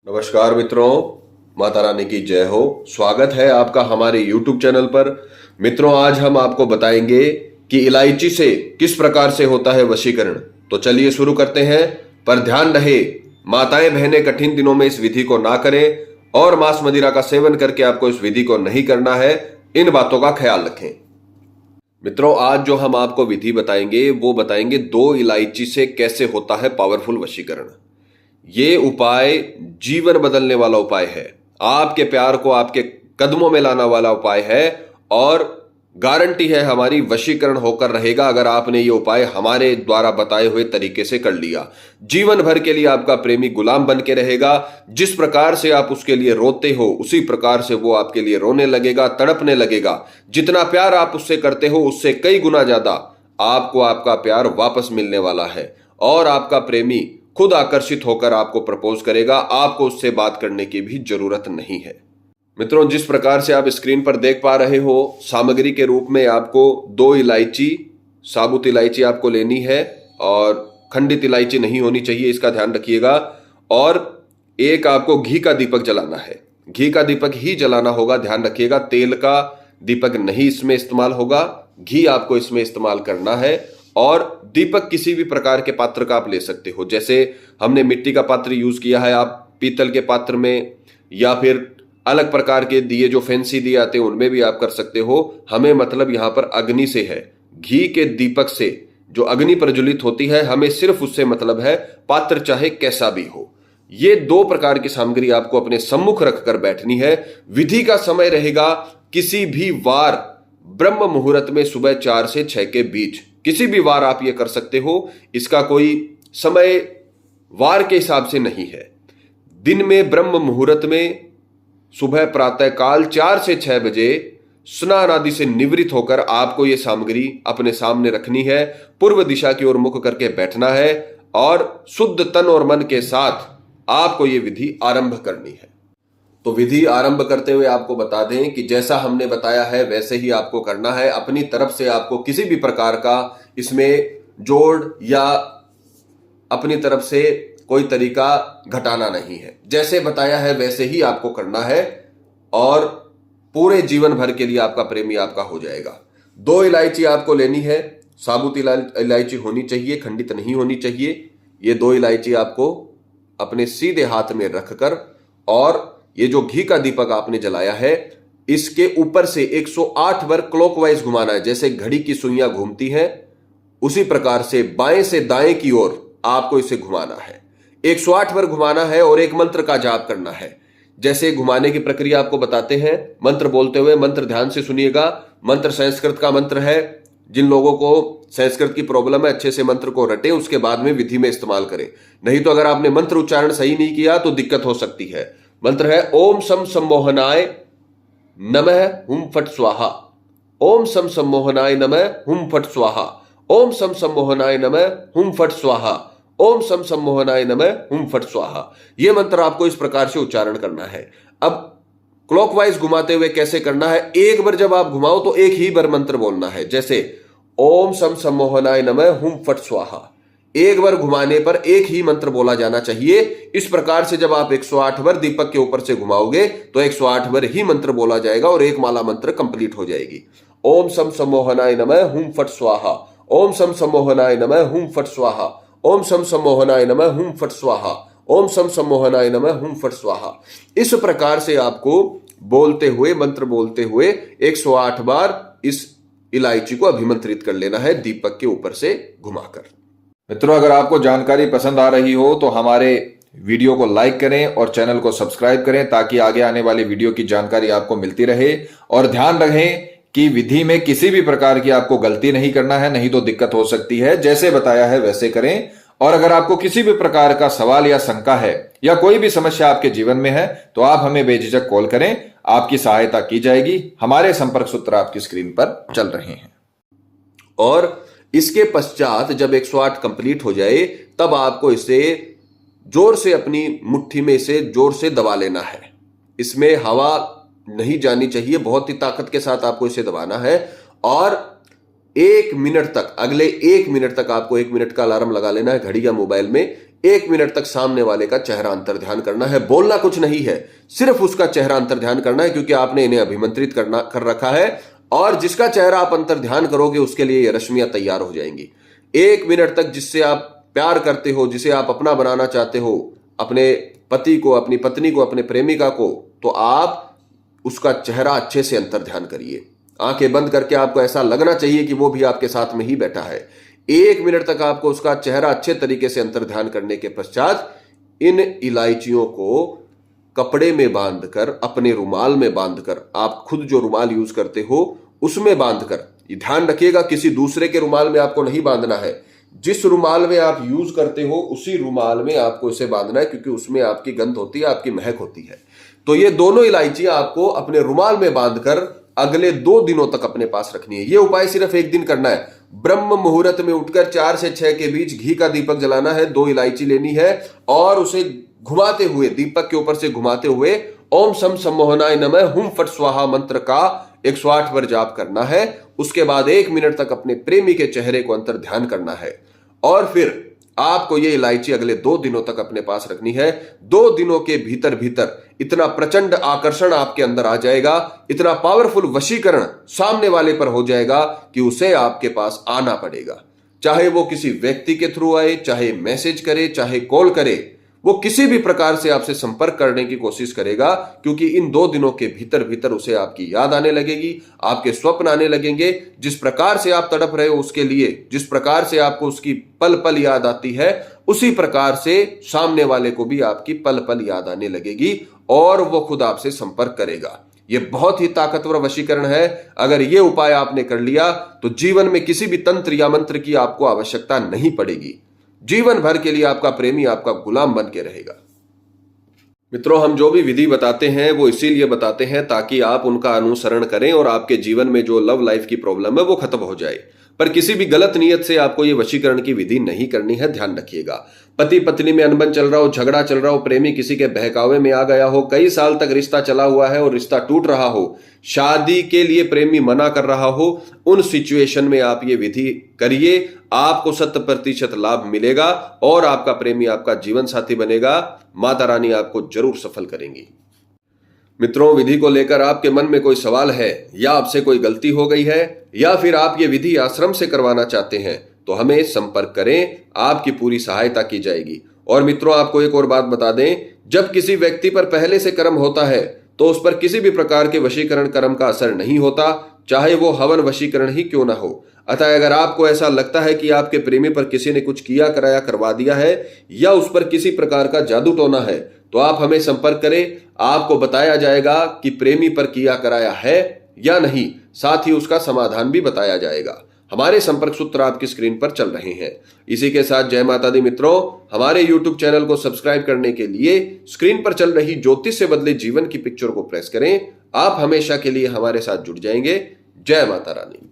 नमस्कार मित्रों, माता रानी की जय हो। स्वागत है आपका हमारे YouTube चैनल पर। मित्रों, आज हम आपको बताएंगे कि इलायची से किस प्रकार से होता है वशीकरण। तो चलिए शुरू करते हैं। पर ध्यान रहे, माताएं बहनें कठिन दिनों में इस विधि को ना करें और मांस मदिरा का सेवन करके आपको इस विधि को नहीं करना है। इन बातों का ख्याल रखें। मित्रों, आज जो हम आपको विधि बताएंगे वो बताएंगे 2 इलायची से कैसे होता है पावरफुल वशीकरण। ये उपाय जीवन बदलने वाला उपाय है, आपके प्यार को आपके कदमों में लाना वाला उपाय है और गारंटी है हमारी वशीकरण होकर रहेगा अगर आपने ये उपाय हमारे द्वारा बताए हुए तरीके से कर लिया। जीवन भर के लिए आपका प्रेमी गुलाम बन के रहेगा। जिस प्रकार से आप उसके लिए रोते हो उसी प्रकार से वो आपके लिए रोने लगेगा, तड़पने लगेगा। जितना प्यार आप उससे करते हो उससे कई गुना ज्यादा आपको आपका प्यार वापस मिलने वाला है और आपका प्रेमी खुद आकर्षित होकर आपको प्रपोज करेगा। आपको उससे बात करने की भी जरूरत नहीं है। मित्रों, जिस प्रकार से आप स्क्रीन पर देख पा रहे हो, सामग्री के रूप में आपको 2 इलायची, साबुत इलायची आपको लेनी है और खंडित इलायची नहीं होनी चाहिए, इसका ध्यान रखिएगा। और एक आपको घी का दीपक जलाना है, घी का दीपक ही जलाना होगा, ध्यान रखिएगा। तेल का दीपक नहीं इसमें इस्तेमाल होगा, घी आपको इसमें इस्तेमाल करना है। और दीपक किसी भी प्रकार के पात्र का आप ले सकते हो, जैसे हमने मिट्टी का पात्र यूज किया है, आप पीतल के पात्र में या फिर अलग प्रकार के दिए जो फैंसी दिए आते हैं उनमें भी आप कर सकते हो। हमें मतलब यहां पर अग्नि से है, घी के दीपक से जो अग्नि प्रज्वलित होती है, हमें सिर्फ उससे मतलब है, पात्र चाहे कैसा भी हो। ये 2 प्रकार की सामग्री आपको अपने सम्मुख रखकर बैठनी है। विधि का समय रहेगा किसी भी वार ब्रह्म मुहूर्त में सुबह 4 से 6 के बीच, किसी भी वार आप ये कर सकते हो। इसका कोई समय वार के हिसाब से नहीं है। दिन में ब्रह्म मुहूर्त में सुबह प्रातः काल 4 से 6 बजे स्नान आदि से निवृत्त होकर आपको ये सामग्री अपने सामने रखनी है। पूर्व दिशा की ओर मुख करके बैठना है और शुद्ध तन और मन के साथ आपको ये विधि आरंभ करनी है। तो विधि आरंभ करते हुए आपको बता दें कि जैसा हमने बताया है वैसे ही आपको करना है। अपनी तरफ से आपको किसी भी प्रकार का इसमें जोड़ या अपनी तरफ से कोई तरीका घटाना नहीं है। जैसे बताया है वैसे ही आपको करना है और पूरे जीवन भर के लिए आपका प्रेमी आपका हो जाएगा। 2 इलायची आपको लेनी है, साबुत इलायची होनी चाहिए, खंडित नहीं होनी चाहिए। ये 2 इलायची आपको अपने सीधे हाथ में रखकर और ये जो घी का दीपक आपने जलाया है इसके ऊपर से 108 बार क्लॉकवाइज घुमाना है। जैसे घड़ी की सुइयां घूमती हैं उसी प्रकार से बाएं से दाएं की ओर आपको इसे घुमाना है। 108 बार घुमाना है और एक मंत्र का जाप करना है। जैसे घुमाने की प्रक्रिया आपको बताते हैं, मंत्र बोलते हुए। मंत्र ध्यान से सुनिएगा। मंत्र संस्कृत का मंत्र है। जिन लोगों को संस्कृत की प्रॉब्लम है अच्छे से मंत्र को रटे, उसके बाद में विधि में इस्तेमाल करें। नहीं तो अगर आपने मंत्र उच्चारण सही नहीं किया तो दिक्कत हो सकती है। मंत्र है ओम सम सम्मोहनाय नमः हुम फट स्वाहा। ओम सम सम्मोहनाय नमः हुम फट स्वाहा। ओम सम सम्मोहनाय नमः हुम फट स्वाहा। ओम सम सम्मोहनाय नमः हुम फट स्वाहा। यह मंत्र आपको इस प्रकार से उच्चारण करना है। अब क्लॉकवाइज घुमाते हुए कैसे करना है, एक बार जब आप घुमाओ तो एक ही बार मंत्र बोलना है। जैसे ओम सम सम्मोहनाय नमः हुम फट स्वाहा, एक बार घुमाने पर एक ही मंत्र बोला जाना चाहिए। इस प्रकार से जब आप 108 बार दीपक के ऊपर से घुमाओगे तो 108 बार ही मंत्र बोला जाएगा और एक माला मंत्र कंप्लीट हो जाएगी। ओम सम सम्मोहनाय नमः हुम फट स्वाहा। ओम सम सम्मोहनाय नमः हुम फट स्वाहा। ओम सम सम्मोहनाय नमः हुम फट स्वाहा। ओम सम सम्मोहनाय नमः हुम फट स्वाहा। इस प्रकार से आपको बोलते हुए, मंत्र बोलते हुए 108 बार इस इलायची को अभिमंत्रित कर लेना है दीपक के ऊपर से घुमाकर। मित्रों, अगर आपको जानकारी पसंद आ रही हो तो हमारे वीडियो को लाइक करें और चैनल को सब्सक्राइब करें ताकि आगे आने वाली वीडियो की जानकारी आपको मिलती रहे। और ध्यान रखें कि विधि में किसी भी प्रकार की आपको गलती नहीं करना है, नहीं तो दिक्कत हो सकती है। जैसे बताया है वैसे करें। और अगर आपको किसी भी प्रकार का सवाल या शंका है या कोई भी समस्या आपके जीवन में है तो आप हमें बेझिझक कॉल करें, आपकी सहायता की जाएगी। हमारे संपर्क सूत्र आपकी स्क्रीन पर चल रहे हैं। और इसके पश्चात जब 108 कंप्लीट हो जाए तब आपको इसे जोर से अपनी मुट्ठी में इसे जोर से दबा लेना है। इसमें हवा नहीं जानी चाहिए, बहुत ही ताकत के साथ आपको इसे दबाना है। और 1 मिनट तक, अगले 1 मिनट तक आपको 1 मिनट का अलार्म लगा लेना है घड़ी या मोबाइल में। 1 मिनट तक सामने वाले का चेहरा अंतर ध्यान करना है, बोलना कुछ नहीं है, सिर्फ उसका चेहरा अंतर ध्यान करना है, क्योंकि आपने इन्हें अभिमंत्रित कर रखा है और जिसका चेहरा आप अंतर ध्यान करोगे उसके लिए ये रश्मियां तैयार हो जाएंगी। 1 मिनट तक जिससे आप प्यार करते हो, जिसे आप अपना बनाना चाहते हो, अपने पति को, अपनी पत्नी को, अपने प्रेमिका को, तो आप उसका चेहरा अच्छे से अंतर ध्यान करिए। आंखें बंद करके आपको ऐसा लगना चाहिए कि वो भी आपके साथ में ही बैठा है। 1 मिनट तक आपको उसका चेहरा अच्छे तरीके से अंतर ध्यान करने के पश्चात इन इलायचियों को कपड़े में बांधकर, अपने रुमाल में बांधकर, आप खुद जो रुमाल यूज करते हो उसमें बांधकर, ये ध्यान रखिएगा किसी दूसरे के रुमाल में आपको नहीं बांधना है, जिस रुमाल में आप यूज करते हो उसी रुमाल में आपको इसे बांधना है, क्योंकि उसमें आपकी गंध होती है, आपकी महक होती है। तो ये दोनों इलायचियां आपको अपने रुमाल में बांधकर अगले 2 दिनों तक अपने पास रखनी है। यह उपाय सिर्फ 1 दिन करना है। ब्रह्म मुहूर्त में उठकर 4 से 6 के बीच घी का दीपक जलाना है, 2 इलायची लेनी है और उसे घुमाते हुए, दीपक के ऊपर से घुमाते हुए ओम सम सम्मोहनाय नमः हुम फट स्वाहा मंत्र का 108 बार जाप करना है। उसके बाद 1 मिनट तक अपने प्रेमी के चेहरे को अंतर ध्यान करना है और फिर आपको ये इलायची अगले 2 दिनों तक अपने पास रखनी है। 2 दिनों के भीतर भीतर इतना प्रचंड आकर्षण आपके अंदर आ जाएगा, इतना पावरफुल वशीकरण सामने वाले पर हो जाएगा कि उसे आपके पास आना पड़ेगा। चाहे वो किसी व्यक्ति के थ्रू आए, चाहे मैसेज करे, चाहे कॉल करे, वो किसी भी प्रकार से आपसे संपर्क करने की कोशिश करेगा, क्योंकि इन 2 दिनों के भीतर भीतर उसे आपकी याद आने लगेगी, आपके स्वप्न आने लगेंगे। जिस प्रकार से आप तड़प रहे हो उसके लिए, जिस प्रकार से आपको उसकी पल पल याद आती है, उसी प्रकार से सामने वाले को भी आपकी पल पल याद आने लगेगी और वो खुद आपसे संपर्क करेगा। ये बहुत ही ताकतवर वशीकरण है। अगर ये उपाय आपने कर लिया तो जीवन में किसी भी तंत्र या मंत्र की आपको आवश्यकता नहीं पड़ेगी। जीवन भर के लिए आपका प्रेमी आपका गुलाम बन के रहेगा। मित्रों, हम जो भी विधि बताते हैं वो इसीलिए बताते हैं ताकि आप उनका अनुसरण करें और आपके जीवन में जो लव लाइफ की प्रॉब्लम है वो खत्म हो जाए। पर किसी भी गलत नियत से आपको ये वशीकरण की विधि नहीं करनी है, ध्यान रखिएगा। पति पत्नी में अनबन चल रहा हो, झगड़ा चल रहा हो, प्रेमी किसी के बहकावे में आ गया हो, कई साल तक रिश्ता चला हुआ है और रिश्ता टूट रहा हो, शादी के लिए प्रेमी मना कर रहा हो, उन सिचुएशन में आप ये विधि करिए, आपको 100% लाभ मिलेगा और आपका प्रेमी आपका जीवन साथी बनेगा। माता रानी आपको जरूर सफल करेंगी। मित्रों, विधि को लेकर आपके मन में कोई सवाल है या आपसे कोई गलती हो गई है या फिर आप ये विधि आश्रम से करवाना चाहते हैं तो हमें संपर्क करें, आपकी पूरी सहायता की जाएगी। और मित्रों, आपको एक और बात बता दें, जब किसी व्यक्ति पर पहले से कर्म होता है तो उस पर किसी भी प्रकार के वशीकरण कर्म का असर नहीं होता, चाहे वो हवन वशीकरण ही क्यों ना हो। अतः अगर आपको ऐसा लगता है कि आपके प्रेमी पर किसी ने कुछ किया कराया करवा दिया है या उस पर किसी प्रकार का जादू टोना है तो आप हमें संपर्क करें। आपको बताया जाएगा कि प्रेमी पर किया कराया है या नहीं, साथ ही उसका समाधान भी बताया जाएगा। हमारे संपर्क सूत्र आपकी स्क्रीन पर चल रहे हैं। इसी के साथ जय माता दी मित्रों, हमारे YouTube चैनल को सब्सक्राइब करने के लिए स्क्रीन पर चल रही ज्योतिष से बदले जीवन की पिक्चर को प्रेस करें। आप हमेशा के लिए हमारे साथ जुड़ जाएंगे। जय माता रानी।